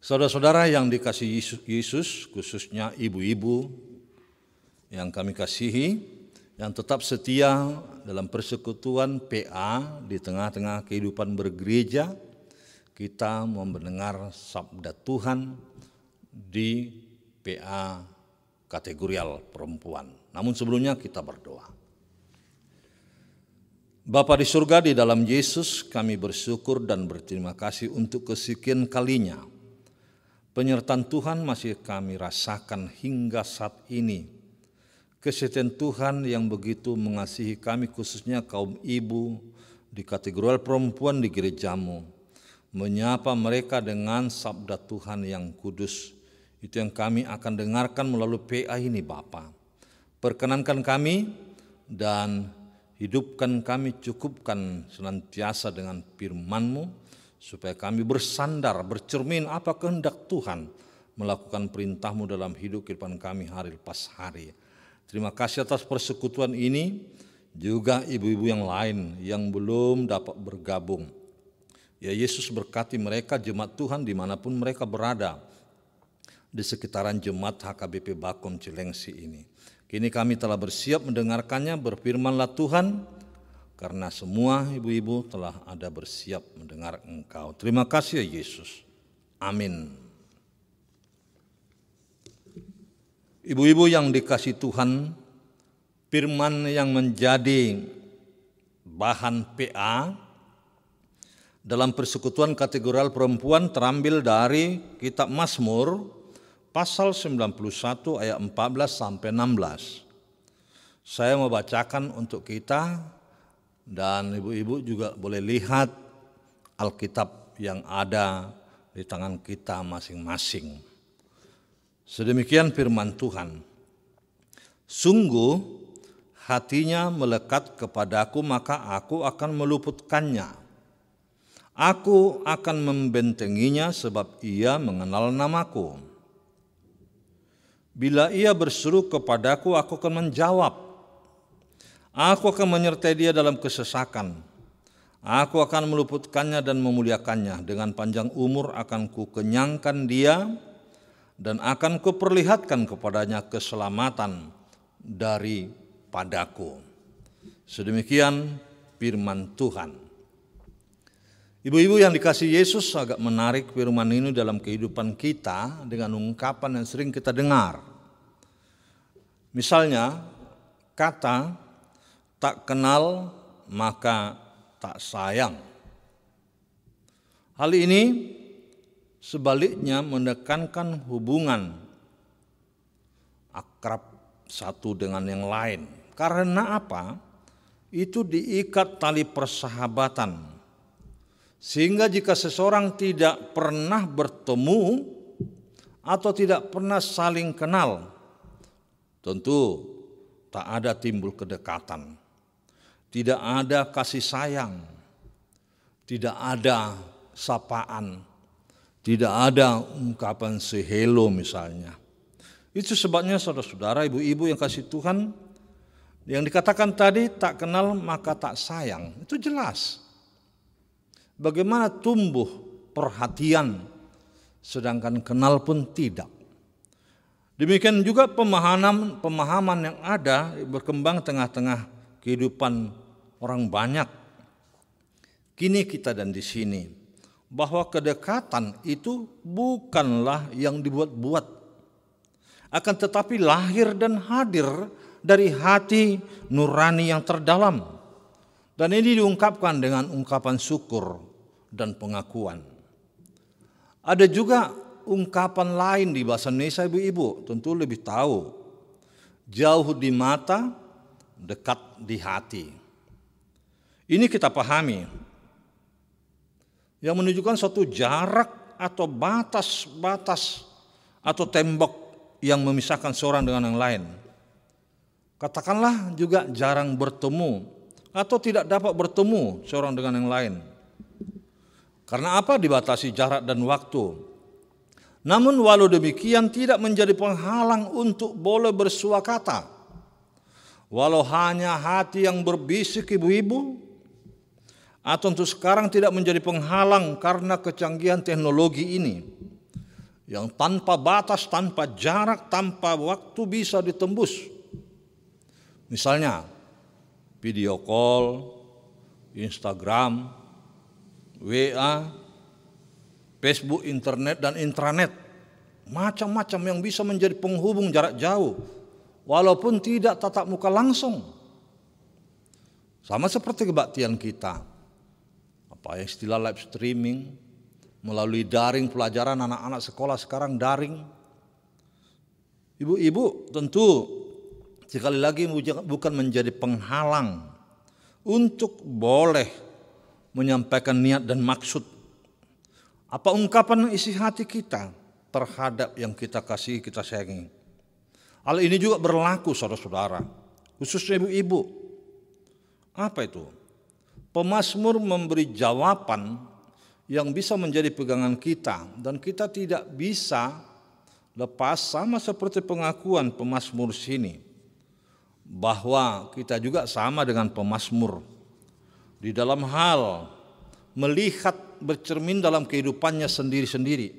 Saudara-saudara yang dikasihi Yesus, khususnya ibu-ibu yang kami kasihi, yang tetap setia dalam persekutuan PA di tengah-tengah kehidupan bergereja, kita mau mendengar sabda Tuhan di PA kategorial perempuan. Namun sebelumnya kita berdoa. Bapa di surga, di dalam Yesus kami bersyukur dan berterima kasih untuk kesekian kalinya penyertaan Tuhan masih kami rasakan hingga saat ini. Kesetiaan Tuhan yang begitu mengasihi kami, khususnya kaum ibu di kategori perempuan di gerejamu. Menyapa mereka dengan sabda Tuhan yang kudus. Itu yang kami akan dengarkan melalui PA ini Bapa. Perkenankan kami dan hidupkan kami, cukupkan senantiasa dengan firman-Mu, supaya kami bersandar, bercermin apa kehendak Tuhan, melakukan perintah-Mu dalam hidup kehidupan kami hari lepas hari. Terima kasih atas persekutuan ini, juga ibu-ibu yang lain yang belum dapat bergabung. Ya Yesus, berkati mereka jemaat Tuhan dimanapun mereka berada, di sekitaran jemaat HKBP Bakom Cilengsi ini. Kini kami telah bersiap mendengarkannya, berfirmanlah Tuhan, karena semua ibu-ibu telah ada bersiap mendengar Engkau. Terima kasih ya Yesus. Amin. Ibu-ibu yang dikasihi Tuhan, firman yang menjadi bahan PA dalam persekutuan kategorial perempuan terambil dari kitab Mazmur pasal 91 ayat 14 sampai 16. Saya mau bacakan untuk kita, dan ibu-ibu juga boleh lihat Alkitab yang ada di tangan kita masing-masing. Sedemikian firman Tuhan. Sungguh hatinya melekat kepadaku, maka aku akan meluputkannya. Aku akan membentenginya sebab ia mengenal namaku. Bila ia berseru kepadaku, aku akan menjawab. Aku akan menyertai dia dalam kesesakan. Aku akan meluputkannya dan memuliakannya. Dengan panjang umur akan kukenyangkan dia dan akan kuperlihatkan kepadanya keselamatan daripadaku. Sedemikian firman Tuhan. Ibu-ibu yang dikasihi Yesus, agak menarik firman ini dalam kehidupan kita dengan ungkapan yang sering kita dengar. Misalnya kata tak kenal maka tak sayang. Hal ini sebaliknya menekankan hubungan akrab satu dengan yang lain. Karena apa? Itu diikat tali persahabatan. Sehingga jika seseorang tidak pernah bertemu atau tidak pernah saling kenal, tentu tak ada timbul kedekatan. Tidak ada kasih sayang, tidak ada sapaan, tidak ada ungkapan say hello misalnya. Itu sebabnya saudara-saudara, ibu-ibu yang kasih Tuhan, yang dikatakan tadi tak kenal maka tak sayang, itu jelas. Bagaimana tumbuh perhatian sedangkan kenal pun tidak. Demikian juga pemahaman yang ada berkembang tengah-tengah kehidupan orang banyak. Kini kita dan di sini, bahwa kedekatan itu bukanlah yang dibuat-buat, akan tetapi lahir dan hadir dari hati nurani yang terdalam. Dan ini diungkapkan dengan ungkapan syukur dan pengakuan. Ada juga ungkapan lain di bahasa Indonesia, ibu-ibu tentu lebih tahu. Jauh di mata, dekat di hati. Ini kita pahami, yang menunjukkan suatu jarak atau batas-batas atau tembok yang memisahkan seorang dengan yang lain. Katakanlah juga jarang bertemu atau tidak dapat bertemu seorang dengan yang lain. Karena apa? Dibatasi jarak dan waktu. Namun walau demikian tidak menjadi penghalang untuk boleh bersua kata. Walau hanya hati yang berbisik, ibu-ibu, atau untuk sekarang tidak menjadi penghalang karena kecanggihan teknologi ini. yang tanpa batas, tanpa jarak, tanpa waktu bisa ditembus. Misalnya video call, Instagram, WA, Facebook, internet, dan intranet. Macam-macam yang bisa menjadi penghubung jarak jauh, walaupun tidak tatap muka langsung. Sama seperti kebaktian kita. Apa yang istilah live streaming, melalui daring pelajaran anak-anak sekolah sekarang daring. Ibu-ibu tentu sekali lagi bukan menjadi penghalang untuk boleh menyampaikan niat dan maksud. Apa ungkapan isi hati kita terhadap yang kita kasihi, kita sayangi. Hal ini juga berlaku saudara-saudara, khususnya ibu-ibu. Apa itu? Pemazmur memberi jawaban yang bisa menjadi pegangan kita, dan kita tidak bisa lepas, sama seperti pengakuan pemazmur sini, bahwa kita juga sama dengan pemazmur di dalam hal melihat bercermin dalam kehidupannya sendiri-sendiri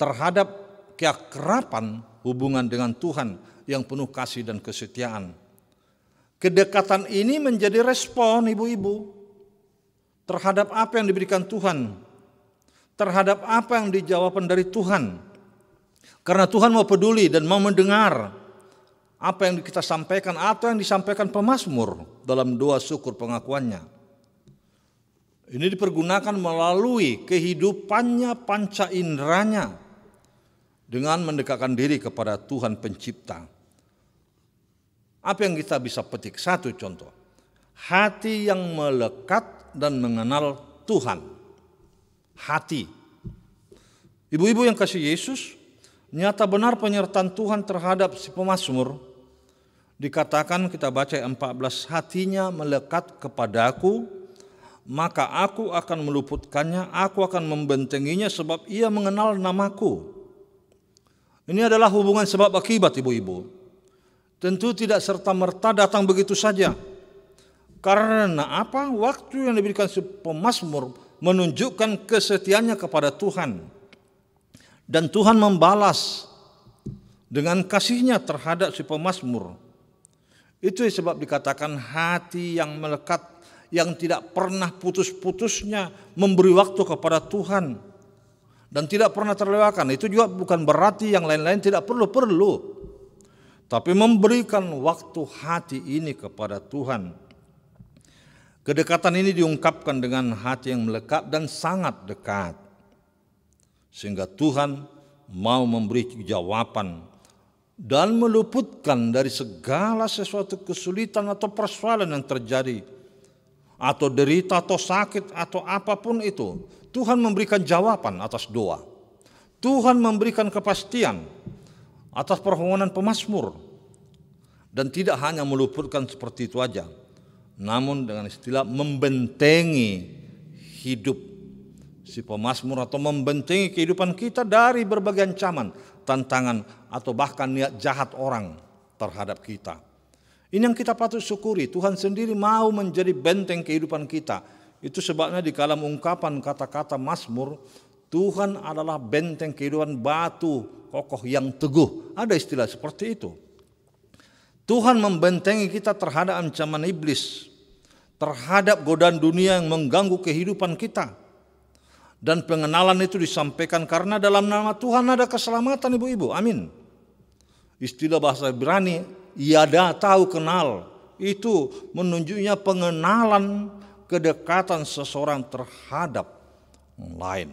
terhadap keakraban hubungan dengan Tuhan yang penuh kasih dan kesetiaan. Kedekatan ini menjadi respon ibu-ibu terhadap apa yang diberikan Tuhan, terhadap apa yang dijawabkan dari Tuhan. Karena Tuhan mau peduli dan mau mendengar apa yang kita sampaikan atau yang disampaikan pemazmur dalam doa syukur pengakuannya. Ini dipergunakan melalui kehidupannya panca inderanya dengan mendekatkan diri kepada Tuhan Pencipta. Apa yang kita bisa petik? Satu contoh, hati yang melekat dan mengenal Tuhan. Hati. Ibu-ibu yang kasih Yesus, nyata benar penyertaan Tuhan terhadap si pemazmur. Dikatakan, kita baca 14, hatinya melekat kepadaku, maka aku akan meluputkannya, aku akan membentenginya sebab ia mengenal namaku. Ini adalah hubungan sebab akibat ibu-ibu. Tentu tidak serta-merta datang begitu saja. Karena apa? Waktu yang diberikan si pemazmur menunjukkan kesetiaannya kepada Tuhan. Dan Tuhan membalas dengan kasihnya terhadap si pemazmur. Itu sebab dikatakan hati yang melekat, yang tidak pernah putus-putusnya memberi waktu kepada Tuhan. Dan tidak pernah terlewatkan. Itu juga bukan berarti yang lain-lain tidak perlu. Tapi memberikan waktu hati ini kepada Tuhan. Kedekatan ini diungkapkan dengan hati yang melekat dan sangat dekat. Sehingga Tuhan mau memberi jawaban dan meluputkan dari segala sesuatu kesulitan atau persoalan yang terjadi, atau derita atau sakit atau apapun itu. Tuhan memberikan jawaban atas doa. Tuhan memberikan kepastian atas permohonan pemazmur. Dan tidak hanya meluputkan seperti itu aja, namun dengan istilah membentengi hidup si pemazmur atau membentengi kehidupan kita dari berbagai ancaman, tantangan, atau bahkan niat jahat orang terhadap kita. Ini yang kita patut syukuri. Tuhan sendiri mau menjadi benteng kehidupan kita. Itu sebabnya di dalam ungkapan kata-kata Mazmur, Tuhan adalah benteng kehidupan, batu kokoh yang teguh. Ada istilah seperti itu. Tuhan membentengi kita terhadap ancaman iblis, terhadap godaan dunia yang mengganggu kehidupan kita. Dan pengenalan itu disampaikan karena dalam nama Tuhan ada keselamatan, ibu-ibu. Amin. Istilah bahasa Ibrani, yada, tahu, kenal. Itu menunjuknya pengenalan kedekatan seseorang terhadap yang lain.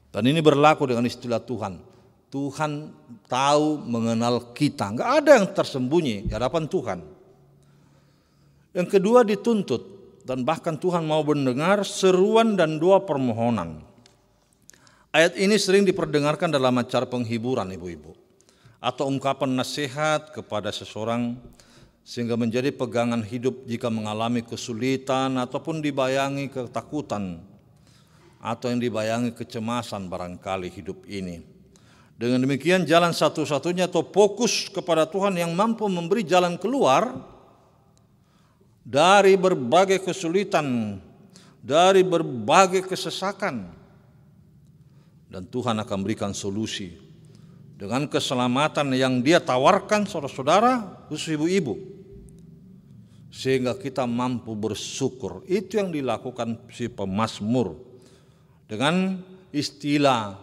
Dan ini berlaku dengan istilah Tuhan. Tuhan tahu mengenal kita. Enggak ada yang tersembunyi di hadapan Tuhan. Yang kedua, dituntut. Dan bahkan Tuhan mau mendengar seruan dan doa permohonan. Ayat ini sering diperdengarkan dalam acara penghiburan, ibu-ibu. Atau ungkapan nasihat kepada seseorang sehingga menjadi pegangan hidup jika mengalami kesulitan ataupun dibayangi ketakutan atau yang dibayangi kecemasan barangkali hidup ini. Dengan demikian jalan satu-satunya atau fokus kepada Tuhan yang mampu memberi jalan keluar dari berbagai kesulitan, dari berbagai kesesakan. Dan Tuhan akan berikan solusi dengan keselamatan yang Dia tawarkan saudara-saudara, khusus ibu-ibu, sehingga kita mampu bersyukur. Itu yang dilakukan si pemazmur dengan istilah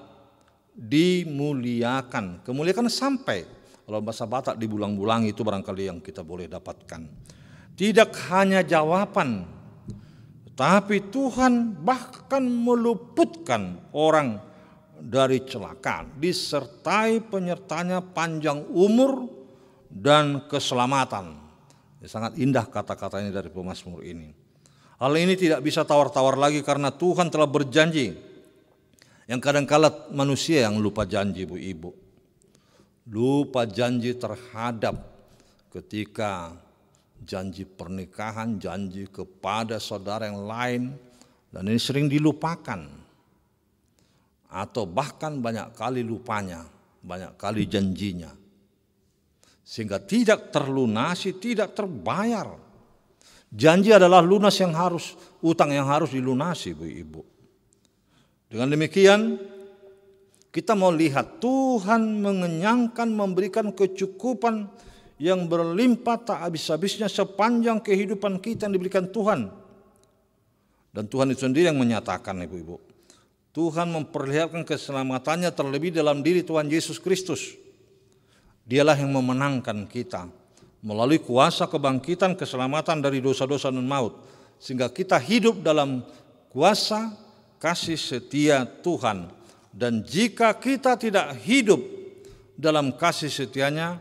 dimuliakan. Kemuliaan sampai, kalau bahasa Batak dibulang-bulang, itu barangkali yang kita boleh dapatkan. Tidak hanya jawaban, tapi Tuhan bahkan meluputkan orang dari celaka, disertai penyertanya panjang umur dan keselamatan. Sangat indah kata-katanya dari pemazmur ini. Hal ini tidak bisa tawar-tawar lagi karena Tuhan telah berjanji. Yang kadang-kala manusia yang lupa janji, ibu-ibu. Lupa janji terhadap ketika janji pernikahan, janji kepada saudara yang lain, dan ini sering dilupakan. Atau bahkan banyak kali lupanya, banyak kali janjinya. Sehingga tidak terlunasi, tidak terbayar. Janji adalah lunas yang harus, utang yang harus dilunasi, ibu-ibu. Dengan demikian, kita mau lihat Tuhan mengenyangkan, memberikan kecukupan yang berlimpah tak habis-habisnya sepanjang kehidupan kita yang diberikan Tuhan. Dan Tuhan itu sendiri yang menyatakan, ibu-ibu. Tuhan memperlihatkan keselamatannya terlebih dalam diri Tuhan Yesus Kristus. Dialah yang memenangkan kita melalui kuasa kebangkitan, keselamatan dari dosa-dosa dan maut. Sehingga kita hidup dalam kuasa kasih setia Tuhan. Dan jika kita tidak hidup dalam kasih setianya,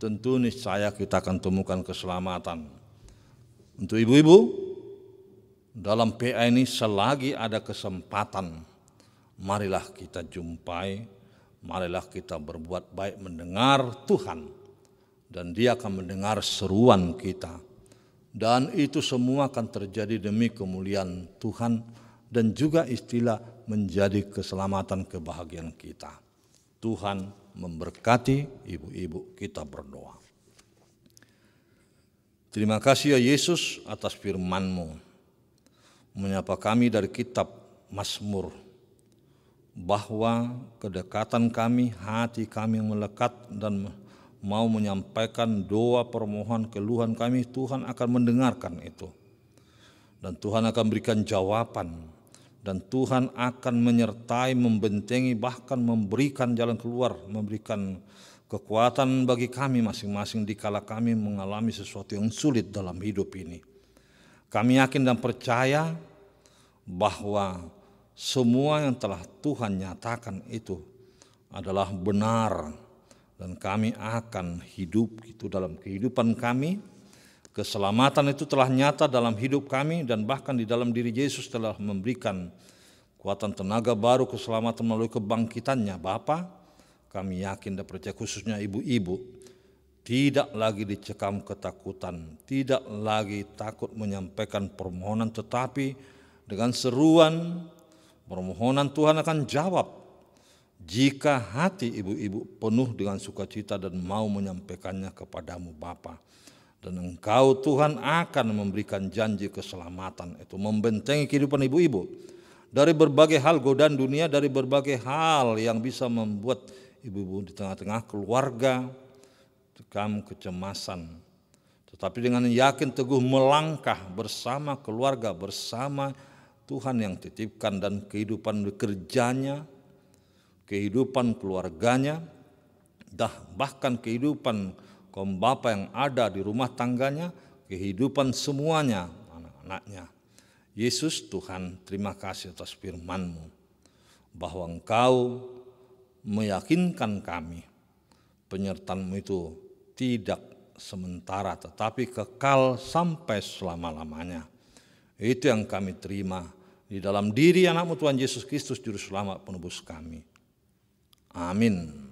tentu niscaya kita akan temukan keselamatan. Untuk ibu-ibu, dalam PA ini selagi ada kesempatan, marilah kita jumpai. Marilah kita berbuat baik mendengar Tuhan, dan Dia akan mendengar seruan kita. Dan itu semua akan terjadi demi kemuliaan Tuhan dan juga istilah menjadi keselamatan kebahagiaan kita. Tuhan memberkati ibu-ibu, kita berdoa. Terima kasih ya Yesus atas firman-Mu, menyapa kami dari kitab Mazmur, bahwa kedekatan kami, hati kami yang melekat dan mau menyampaikan doa, permohonan, keluhan kami, Tuhan akan mendengarkan itu. Dan Tuhan akan berikan jawaban. Dan Tuhan akan menyertai, membentengi, bahkan memberikan jalan keluar, memberikan kekuatan bagi kami masing-masing dikala kami mengalami sesuatu yang sulit dalam hidup ini. Kami yakin dan percaya bahwa semua yang telah Tuhan nyatakan itu adalah benar, dan kami akan hidup itu dalam kehidupan kami. Keselamatan itu telah nyata dalam hidup kami, dan bahkan di dalam diri Yesus telah memberikan kekuatan tenaga baru, keselamatan melalui kebangkitannya. Bapa, kami yakin dan percaya, khususnya ibu-ibu, tidak lagi dicekam ketakutan, tidak lagi takut menyampaikan permohonan, tetapi dengan seruan permohonan Tuhan akan jawab jika hati ibu-ibu penuh dengan sukacita dan mau menyampaikannya kepadamu Bapa. Dan Engkau Tuhan akan memberikan janji keselamatan itu, membentengi kehidupan ibu-ibu dari berbagai hal godaan dunia, dari berbagai hal yang bisa membuat ibu-ibu di tengah-tengah keluarga tekam kecemasan. Tetapi dengan yakin teguh melangkah bersama keluarga, bersama Tuhan yang titipkan, dan kehidupan kerjanya, kehidupan keluarganya, bahkan kehidupan kaum bapa yang ada di rumah tangganya, kehidupan semuanya anak-anaknya. Yesus Tuhan, terima kasih atas firman-Mu, bahwa Engkau meyakinkan kami penyertaan-Mu itu tidak sementara tetapi kekal sampai selama-lamanya. Itu yang kami terima di dalam diri anak-Mu Tuhan Yesus Kristus, Juru Selamat penebus kami. Amin.